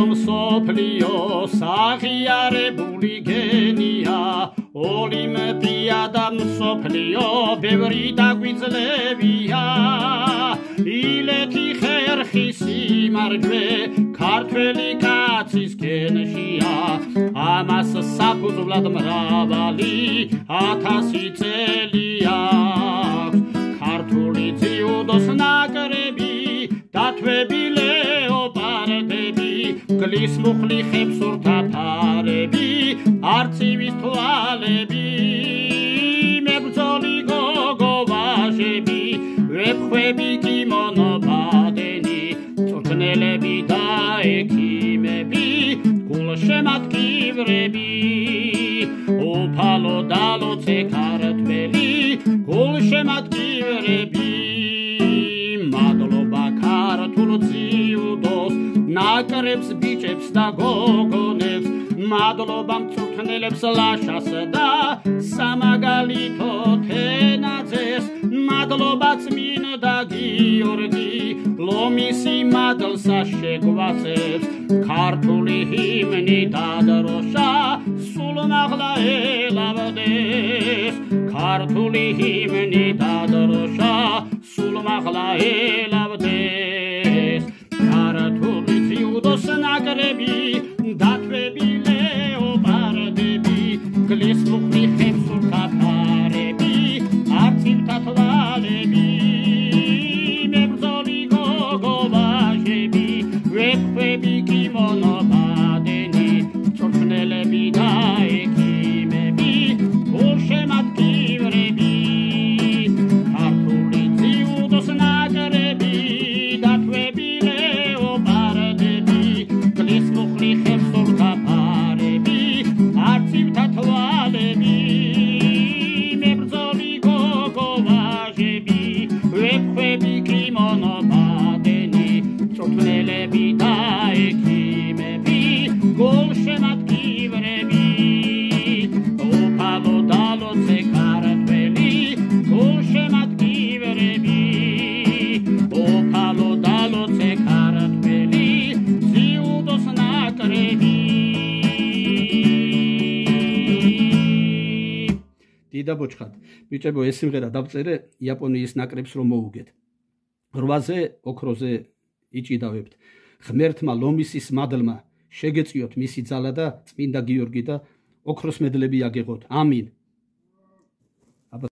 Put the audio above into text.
უბალო მსოფლიოს აღიარებული გენია ოლიმპია და მსოფლიო ბევრი დაგვიძლებია ილეთი ხერხი სიმარჯვე ქართველი კაცის გენშია ამას საფუძვლად მრავალი 1000 წელი აქვს ქართული ძიუდოს ნაკრები დათვები ლეოპარდები გლის მუხლი ხებსურთა ფარები არწივის თვალები მებრძოლი გოგო ვაჟები ვეფხვები კიმონო ბადენი წვრთნელები და ექიმები გულშემატკივრები უფალო დალოცე ქართველი გულშემატკივრები მადლობა ქართულ ძიუდოს ნაკრებს ბიჭებს და გოგონებს მადლობა მწვრთნელებს ლაშას და სამაგალითო თენაძეს მადლობა წმინდა გიორგი ლომისი მადლსა შეგვაწევს ქართული ჰიმნი დადროშა სულ მაღლა ელავდეს ქართული ჰიმნი დადროშა სულ მაღლა ელავდეს ქართული ძიუდოს ნაკრები დათვები ლეოპარდები გლის მუხლი ხებსურთა ფარები არწივთა თვალები მებრძოლი გოგო ვაჟები ვეფხვები კიმონო ბადენი წვრთნელები და ექიმები გულშემატკივრები ქართული ძიუდოს ნაკრები დათვები ლეოპარდები გლის მუხლი ხებსურთა ფარები არწივთა თვალები მებრძოლი გოგო ვაჟები ვეფხვები კიმონო ბადენი წვრთნელები და ექიმები გულშემატკივრები უფალო დალოცე ქართველი გულშემატკივრები უფალო დალოცე ქართველი ძიუდოს ნაკრები დიდა ბოჭხად ბიჭებო ეს სიმღერა დავწერე იაპონიის ნაკრებს რომ მოუგეთ 8-ზე ოქროზე იჭიდავებთ ღმერთმა ლომისის მადლმა შეგეწიოთ მისი ძალა და წმინდა გიორგი და ოქროს მედლები აგეღოთ ამინ